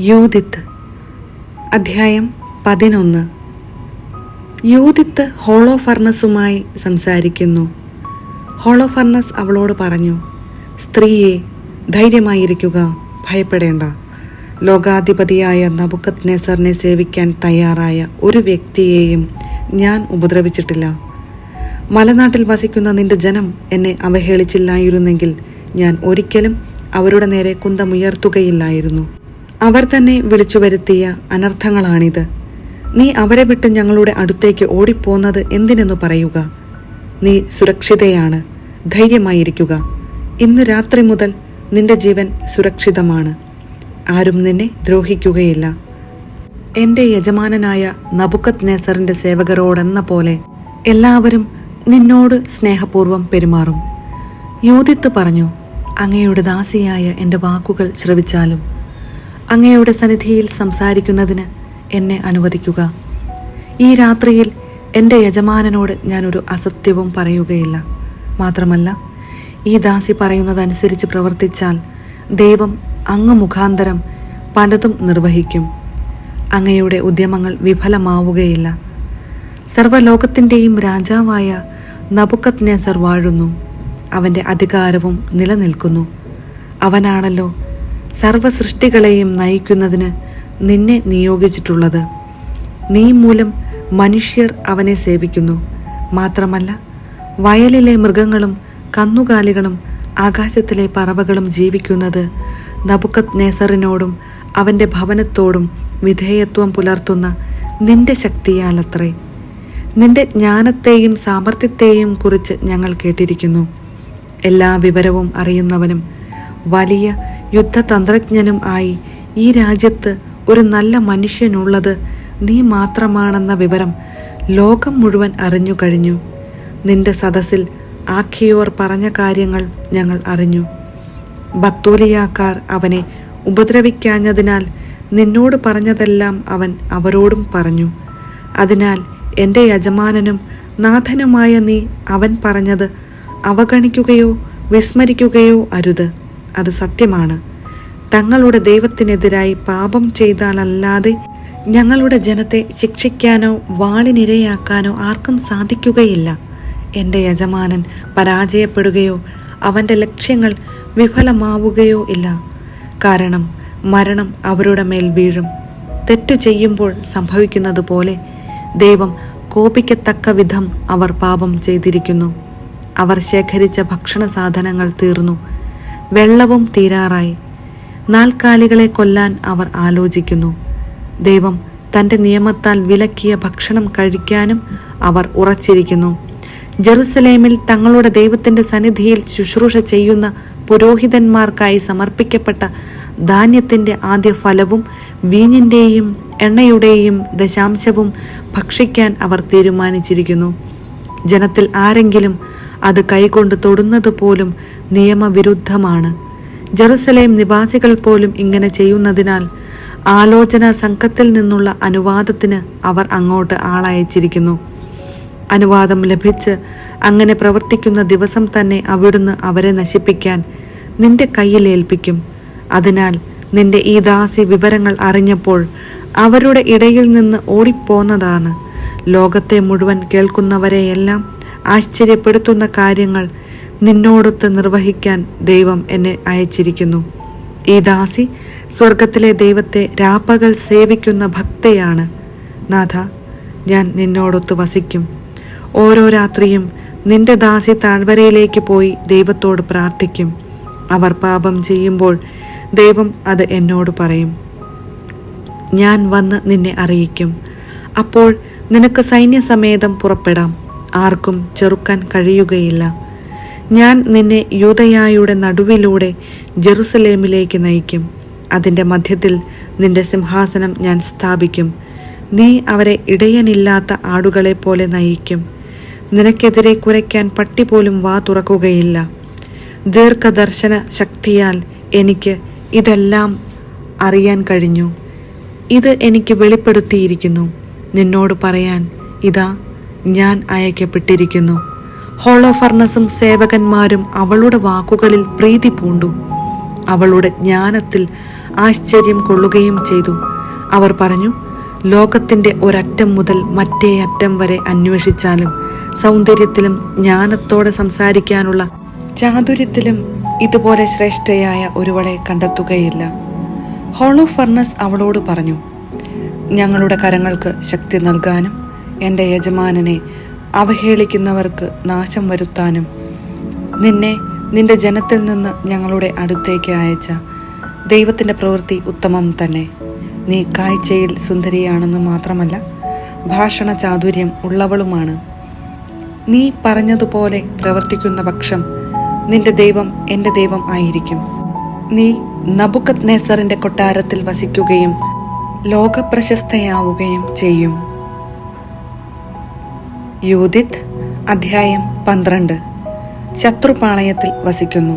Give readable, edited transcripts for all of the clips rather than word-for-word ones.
യൂദിത്ത് അധ്യായം 11. യൂദിത്ത് ഹോളോഫർണസുമായി സംസാരിക്കുന്നു. ഹോളോഫർണസ് അവളോട് പറഞ്ഞു, സ്ത്രീയെ, ധൈര്യമായിരിക്കുക, ഭയപ്പെടേണ്ട. ലോകാധിപതിയായ നബുക്കദ്നേസറിനെ സേവിക്കാൻ തയ്യാറായ ഒരു വ്യക്തിയെയും ഞാൻ ഉപദ്രവിച്ചിട്ടില്ല. മലനാട്ടിൽ വസിക്കുന്ന നിന്റെ ജനം എന്നെ അവഹേളിച്ചില്ലായിരുന്നെങ്കിൽ ഞാൻ ഒരിക്കലും അവരുടെ നേരെ കുന്തമുയർത്തുകയില്ലായിരുന്നു. അവർ തന്നെ വിളിച്ചു വരുത്തിയ അനർത്ഥങ്ങളാണിത്. നീ അവരെ വിട്ട് ഞങ്ങളുടെ അടുത്തേക്ക് ഓടിപ്പോന്നത് എന്തിനെന്ന് പറയുക. നീ സുരക്ഷിതയാണ്, ധൈര്യമായിരിക്കുക. ഇന്ന് രാത്രി മുതൽ നിന്റെ ജീവൻ സുരക്ഷിതമാണ്. ആരും നിന്നെ ദ്രോഹിക്കുകയില്ല. എൻ്റെ യജമാനനായ നബുക്കദ്നേസറിൻ്റെ സേവകരോടെന്ന പോലെ എല്ലാവരും നിന്നോട് സ്നേഹപൂർവ്വം പെരുമാറും. യൂദിത്ത് പറഞ്ഞു, അങ്ങയുടെ ദാസിയായ എൻ്റെ വാക്കുകൾ ശ്രവിച്ചാലും അങ്ങയുടെ സന്നിധിയിൽ സംസാരിക്കുന്നതിന് എന്നെ അനുവദിക്കുക. ഈ രാത്രിയിൽ എൻ്റെ യജമാനനോട് ഞാനൊരു അസത്യവും പറയുകയില്ല. മാത്രമല്ല, ഈ ദാസി പറയുന്നതനുസരിച്ച് പ്രവർത്തിച്ചാൽ ദൈവം അങ്ങ് മുഖാന്തരം പലതും നിർവഹിക്കും. അങ്ങയുടെ ഉദ്യമങ്ങൾ വിഫലമാവുകയില്ല. സർവ്വലോകത്തിൻ്റെയും രാജാവായ നബുക്കദ്നേസർ വാഴുന്നു. അവൻ്റെ അധികാരവും നിലനിൽക്കുന്നു. അവനാണല്ലോ സർവസൃഷ്ടികളെയും നയിക്കുന്നതിന് നിന്നെ നിയോഗിച്ചിട്ടുള്ളത്. നീ മൂലം മനുഷ്യർ അവനെ സേവിക്കുന്നു. മാത്രമല്ല, വയലിലെ മൃഗങ്ങളും കന്നുകാലികളും ആകാശത്തിലെ പറവകളും ജീവിക്കുന്നത് നബുക്കദ്നേസറിനോടും അവൻ്റെ ഭവനത്തോടും വിധേയത്വം പുലർത്തുന്ന നിന്റെ ശക്തിയാലത്രേ. നിന്റെ ജ്ഞാനത്തെയും സാമർത്ഥ്യത്തെയും കുറിച്ച് ഞങ്ങൾ കേട്ടിരിക്കുന്നു. എല്ലാ വിവരവും അറിയുന്നവനും വലിയ യുദ്ധതന്ത്രജ്ഞനും ആയി ഈ രാജ്യത്ത് ഒരു നല്ല മനുഷ്യനുള്ളത് നീ മാത്രമാണെന്ന വിവരം ലോകം മുഴുവൻ അറിഞ്ഞു കഴിഞ്ഞു. നിന്റെ സദസ്സിൽ ആഖിയോർ പറഞ്ഞ കാര്യങ്ങൾ ഞങ്ങൾ അറിഞ്ഞു. ബത്തൂലിയാക്കാർ അവനെ ഉപദ്രവിക്കാഞ്ഞതിനാൽ നിന്നോട് പറഞ്ഞതെല്ലാം അവൻ അവരോടും പറഞ്ഞു. അതിനാൽ എൻ്റെ യജമാനനും നാഥനുമായ നീ അവൻ പറഞ്ഞത് അവഗണിക്കുകയോ വിസ്മരിക്കുകയോ അരുത്. അത് സത്യമാണ്. തങ്ങളുടെ ദൈവത്തിനെതിരായി പാപം ചെയ്താലല്ലാതെ ഞങ്ങളുടെ ജനത്തെ ശിക്ഷിക്കാനോ വാളിനിരയാക്കാനോ ആർക്കും സാധിക്കുകയില്ല. എൻ്റെ യജമാനൻ പരാജയപ്പെടുകയോ അവൻ്റെ ലക്ഷ്യങ്ങൾ വിഫലമാവുകയോ ഇല്ല. കാരണം മരണം അവരുടെ മേൽ വീഴും. തെറ്റു ചെയ്യുമ്പോൾ സംഭവിക്കുന്നത് പോലെ ദൈവം കോപിക്കത്തക്ക വിധം അവർ പാപം ചെയ്തിരിക്കുന്നു. അവർ ശേഖരിച്ച ഭക്ഷണ സാധനങ്ങൾ തീർന്നു, വെള്ളവും തീരാറായി. നാൽക്കാലികളെ കൊല്ലാൻ അവർ ആലോചിക്കുന്നു. ദൈവം തൻ്റെ നിയമത്താൽ വിലക്കിയ ഭക്ഷണം കഴിക്കാനും അവർ ഉറച്ചിരിക്കുന്നു. ജെറുസലേമിൽ തങ്ങളുടെ ദൈവത്തിൻ്റെ സന്നിധിയിൽ ശുശ്രൂഷ ചെയ്യുന്ന പുരോഹിതന്മാർക്കായി സമർപ്പിക്കപ്പെട്ട ധാന്യത്തിൻ്റെ ആദ്യ ഫലവും വീഞ്ഞിൻ്റെയും എണ്ണയുടെയും ദശാംശവും ഭക്ഷിക്കാൻ അവർ തീരുമാനിച്ചിരിക്കുന്നു. ജനത്തിൽ ആരെങ്കിലും അത് കൈകൊണ്ട് തൊടുന്നത് പോലും നിയമവിരുദ്ധമാണ്. ജെറുസലേം നിവാസികൾ പോലും ഇങ്ങനെ ചെയ്യുന്നതിനാൽ ആലോചനാ സംഘത്തിൽ നിന്നുള്ള അനുവാദത്തിന് അവർ അങ്ങോട്ട് ആളയച്ചിരിക്കുന്നു. അനുവാദം ലഭിച്ച് അങ്ങനെ പ്രവർത്തിക്കുന്ന ദിവസം തന്നെ അവിടുന്ന് അവരെ നശിപ്പിക്കാൻ നിന്റെ കയ്യിൽ ഏൽപ്പിക്കും. അതിനാൽ നിന്റെ ഈ ദാസി വിവരങ്ങൾ അറിഞ്ഞപ്പോൾ അവരുടെ ഇടയിൽ നിന്ന് ഓടിപ്പോന്നതാണ്. ലോകത്തെ മുഴുവൻ കേൾക്കുന്നവരെയെല്ലാം ആശ്ചര്യപ്പെടുത്തുന്ന കാര്യങ്ങൾ നിന്നോടൊത്ത് നിർവഹിക്കാൻ ദൈവം എന്നെ അയച്ചിരിക്കുന്നു. ഈ ദാസി സ്വർഗത്തിലെ ദൈവത്തെ രാപ്പകൽ സേവിക്കുന്ന ഭക്തയാണ്. നാഥ, ഞാൻ നിന്നോടൊത്ത് വസിക്കും. ഓരോ രാത്രിയും നിന്റെ ദാസി താഴ്വരയിലേക്ക് പോയി ദൈവത്തോട് പ്രാർത്ഥിക്കും. അവർ പാപം ചെയ്യുമ്പോൾ ദൈവം അത് എന്നോട് പറയും. ഞാൻ വന്ന് നിന്നെ അറിയിക്കും. അപ്പോൾ നിനക്ക് സൈന്യസമേതം പുറപ്പെടാം. ആർക്കും ചെറുക്കാൻ കഴിയുകയില്ല. ഞാൻ നിന്നെ യൂദയായുടെ നടുവിലൂടെ ജെറുസലേമിലേക്ക് നയിക്കും. അതിൻ്റെ മധ്യത്തിൽ നിന്റെ സിംഹാസനം ഞാൻ സ്ഥാപിക്കും. നീ അവരെ ഇടയനില്ലാത്ത ആടുകളെ പോലെ നയിക്കും. നിനക്കെതിരെ കുരയ്ക്കാൻ പട്ടി പോലും വാ തുറക്കുകയില്ല. ദീർഘദർശന ശക്തിയാൽ എനിക്ക് ഇതെല്ലാം അറിയാൻ കഴിഞ്ഞു. ഇത് എനിക്ക് വെളിപ്പെടുത്തിയിരിക്കുന്നു. നിന്നോട് പറയാൻ ഇതാ ഞാൻ അയക്കപ്പെട്ടിരിക്കുന്നു. ഹോളോഫർണസും സേവകന്മാരും അവളുടെ വാക്കുകളിൽ പ്രീതി പൂണ്ടു. അവളുടെ ജ്ഞാനത്തിൽ ആശ്ചര്യം കൊള്ളുകയും ചെയ്തു. അവർ പറഞ്ഞു, ലോകത്തിൻ്റെ ഒരറ്റം മുതൽ മറ്റേ അറ്റം വരെ അന്വേഷിച്ചാലും സൗന്ദര്യത്തിലും ജ്ഞാനത്തോടെ സംസാരിക്കാനുള്ള ചാതുര്യത്തിലും ഇതുപോലെ ശ്രേഷ്ഠയായ ഒരുവളെ കണ്ടെത്തുകയില്ല. ഹോളോഫർണസ് അവളോട് പറഞ്ഞു, ഞങ്ങളുടെ കരങ്ങൾക്ക് ശക്തി നൽകാനും എൻ്റെ യജമാനനെ അവഹേളിക്കുന്നവർക്ക് നാശം വരുത്താനും നിന്നെ നിന്റെ ജനത്തിൽ നിന്ന് ഞങ്ങളുടെ അടുത്തേക്ക് അയച്ച ദൈവത്തിൻ്റെ പ്രവൃത്തി ഉത്തമം തന്നെ. നീ കാഴ്ചയിൽ സുന്ദരിയാണെന്ന് മാത്രമല്ല, ഭാഷണ ചാതുര്യം ഉള്ളവളുമാണ്. നീ പറഞ്ഞതുപോലെ പ്രവർത്തിക്കുന്ന പക്ഷം നിന്റെ ദൈവം എൻ്റെ ദൈവം ആയിരിക്കും. നീ നബുക്കദ്നേസറിന്റെ കൊട്ടാരത്തിൽ വസിക്കുകയും ലോകപ്രശസ്തയാവുകയും ചെയ്യും. യൂദിത്ത് അധ്യായം 12. ശത്രുപാളയത്തിൽ വസിക്കുന്നു.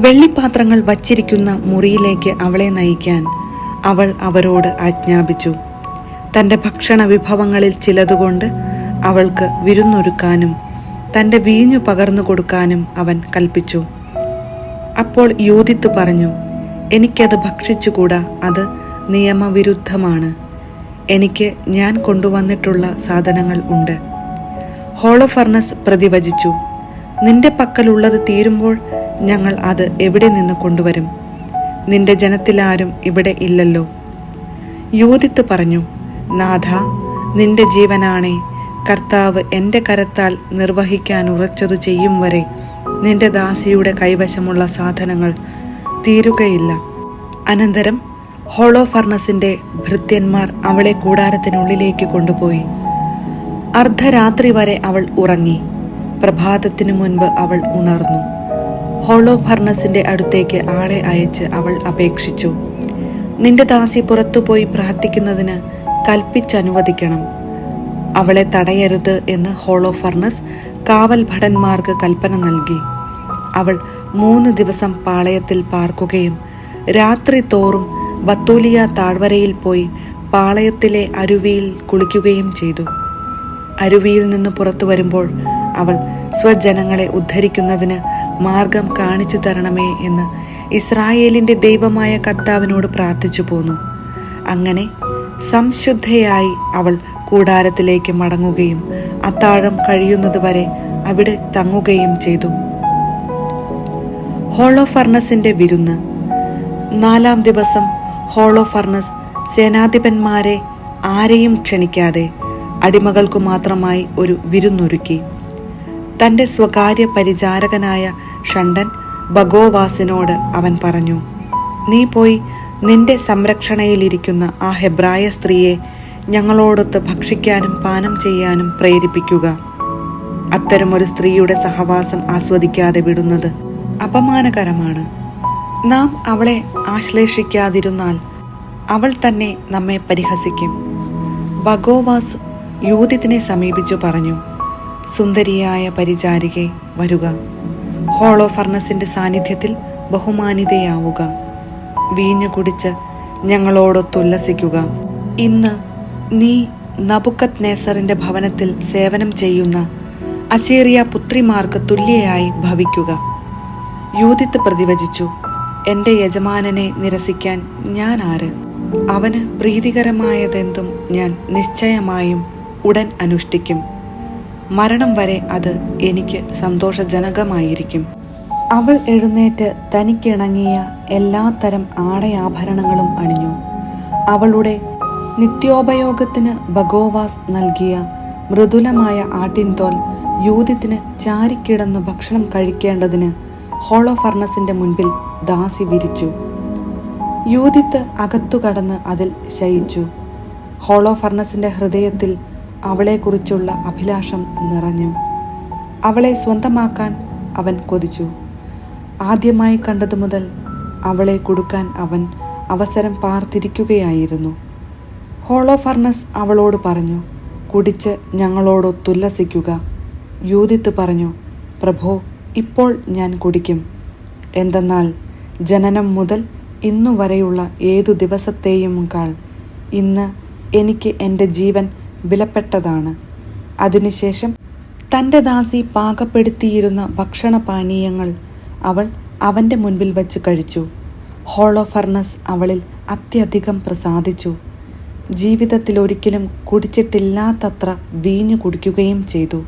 വെള്ളിപ്പാത്രങ്ങൾ വച്ചിരിക്കുന്ന മുറിയിലേക്ക് അവളെ നയിക്കാൻ അവൾ അവരോട് ആജ്ഞാപിച്ചു. തൻ്റെ ഭക്ഷണ വിഭവങ്ങളിൽ ചിലതുകൊണ്ട് അവൾക്ക് വിരുന്നൊരുക്കാനും തൻ്റെ വീഞ്ഞു പകർന്നു കൊടുക്കാനും അവൻ കൽപ്പിച്ചു. അപ്പോൾ യൂദിത്ത് പറഞ്ഞു, എനിക്കത് ഭക്ഷിച്ചുകൂടാ, അത് നിയമവിരുദ്ധമാണ്. എനിക്ക് ഞാൻ കൊണ്ടുവന്നിട്ടുള്ള സാധനങ്ങൾ ഉണ്ട്. ഹോളോഫർണസ് പ്രതിവചിച്ചു, നിന്റെ പക്കലുള്ളത് തീരുമ്പോൾ ഞങ്ങൾ അത് എവിടെ നിന്ന് കൊണ്ടുവരും? നിന്റെ ജനത്തിലാരും ഇവിടെ ഇല്ലല്ലോ. യൂദിത്ത് പറഞ്ഞു, നാഥ, നിന്റെ ജീവനാണേ, കർത്താവ് എൻ്റെ കരത്താൽ നിർവഹിക്കാൻ ഉറച്ചതു ചെയ്യും വരെ നിന്റെ ദാസിയുടെ കൈവശമുള്ള സാധനങ്ങൾ തീരുകയില്ല. അനന്തരം ഹോളോഫർണസിന്റെ ഭൃത്യന്മാർ അവളെ കൂടാരത്തിനുള്ളിലേക്ക് കൊണ്ടുപോയി. അർദ്ധരാത്രി വരെ അവൾ ഉറങ്ങി. പ്രഭാതത്തിനു മുൻപ് അവൾ ഉണർന്നു. ഹോളോഫർണസിന്റെ അടുത്തേക്ക് ആളെ അയച്ച് അവൾ അപേക്ഷിച്ചു, നിന്റെ ദാസി പുറത്തുപോയി പ്രാർത്ഥിക്കുന്നതിന് കൽപ്പിച്ചനുവദിക്കണം. അവളെ തടയരുത് എന്ന് ഹോളോഫർണസ് കാവൽ ഭടന്മാർക്ക് കൽപ്പന നൽകി. അവൾ 3 ദിവസം പാളയത്തിൽ പാർക്കുകയും രാത്രി തോറും ബത്തൂലിയ താഴ്വരയിൽ പോയി പാളയത്തിലെ അരുവിയിൽ കുളിക്കുകയും ചെയ്തു. അരുവിയിൽ നിന്ന് പുറത്തു വരുമ്പോൾ അവൾ സ്വജനങ്ങളെ ഉദ്ധരിക്കുന്നതിന് മാർഗം കാണിച്ചു തരണമേ എന്ന് ഇസ്രായേലിൻ്റെ ദൈവമായ കർത്താവിനോട് പ്രാർത്ഥിച്ചു പോന്നു. അങ്ങനെ സംശുദ്ധയായി അവൾ കൂടാരത്തിലേക്ക് മടങ്ങുകയും അത്താഴം കഴിയുന്നത് വരെ അവിടെ തങ്ങുകയും ചെയ്തു. ഹോളോഫർണസിന്റെ വിരുന്ന്. 4-ാം ദിവസം ഹോളോഫർണസ് സേനാധിപന്മാരെ ആരെയും ക്ഷണിക്കാതെ അടിമകൾക്കു മാത്രമായി ഒരു വിരുന്നൊരുക്കി. തൻ്റെ സ്വകാര്യ പരിചാരകനായ ഷണ്ടൻ ബഗോവാസിനോട് അവൻ പറഞ്ഞു, നീ പോയി നിന്റെ സംരക്ഷണയിലിരിക്കുന്ന ആ ഹെബ്രായ സ്ത്രീയെ ഞങ്ങളോടൊത്ത് ഭക്ഷിക്കാനും പാനം ചെയ്യാനും പ്രേരിപ്പിക്കുക. അത്തരമൊരു സ്ത്രീയുടെ സഹവാസം ആസ്വദിക്കാതെ വിടുന്നത് അപമാനകരമാണ്. നാം അവളെ ആശ്ലേഷിക്കാതിരുന്നാൽ അവൾ തന്നെ നമ്മെ പരിഹസിക്കും. ബഗോവാസ് യൂദിത്തിനെ സമീപിച്ചു പറഞ്ഞു, സുന്ദരിയായ പരിചാരികെ, വരുക. ഹോളോഫർണസിന്റെ സാന്നിധ്യത്തിൽ ബഹുമാനിതയാവുക. വീഞ്ഞു കുടിച്ച് ഞങ്ങളോടൊത്തുല്ലസിക്കുക. ഇന്ന് നീ നബുക്കദ്നേസറിന്റെ ഭവനത്തിൽ സേവനം ചെയ്യുന്ന അസീറിയ പുത്രിമാർക്ക് തുല്യയായി ഭവിക്കുക. യൂദിത്ത് പ്രതിവചിച്ചു, എൻ്റെ യജമാനനെ നിരസിക്കാൻ ഞാൻ ആര്? അവന് പ്രീതികരമായതെന്തും ഞാൻ നിശ്ചയമായും ഉടൻ അനുഷ്ഠിക്കും. മരണം വരെ അത് എനിക്ക് സന്തോഷജനകമായിരിക്കും. അവൾ എഴുന്നേറ്റ് തനിക്കിണങ്ങിയ എല്ലാത്തരം ആടയാഭരണങ്ങളും അണിഞ്ഞു. അവളുടെ നിത്യോപയോഗത്തിന് ബഗോവാസ് നൽകിയ മൃദുലമായ ആട്ടിൻതോൽ യൂദിത്തിന് ചാരിക്കിടന്നു ഭക്ഷണം കഴിക്കേണ്ടതിന് ഹോളോഫർണസിന്റെ മുൻപിൽ ദാസി വിരിച്ചു. യൂദിത്ത് അകത്തു കടന്ന് അതിൽ ശയിച്ചു. ഹോളോഫർണസിന്റെ ഹൃദയത്തിൽ അവളെക്കുറിച്ചുള്ള അഭിലാഷം നിറഞ്ഞു. അവളെ സ്വന്തമാക്കാൻ അവൻ കൊതിച്ചു. ആദ്യമായി കണ്ടതു മുതൽ അവളെ കൊടുക്കാൻ അവൻ അവസരം പാർത്തിരിക്കുകയായിരുന്നു. ഹോളോഫർണസ് അവളോട് പറഞ്ഞു, കുടിച്ച് ഞങ്ങളോടൊത്തുല്ലസിക്കുക. യൂദിത്ത് പറഞ്ഞു, പ്രഭോ, ഇപ്പോൾ ഞാൻ കുടിക്കും. എന്തെന്നാൽ ജനനം മുതൽ ഇന്നു വരെയുള്ള ഏതു ദിവസത്തെയുംകാൾ ഇന്ന് എനിക്ക് എൻ്റെ ജീവൻ വിലപ്പെട്ടതാണ്. അതിനുശേഷം തൻ്റെ ദാസി പാകപ്പെടുത്തിയിരുന്ന ഭക്ഷണപാനീയങ്ങൾ അവൾ അവൻ്റെ മുൻപിൽ വച്ച് കഴിച്ചു. ഹോളോഫർണസ് അവളിൽ അത്യധികം പ്രസാദിച്ചു. ജീവിതത്തിലൊരിക്കലും കുടിച്ചിട്ടില്ലാത്തത്ര വീഞ്ഞു കുടിക്കുകയും ചെയ്തു.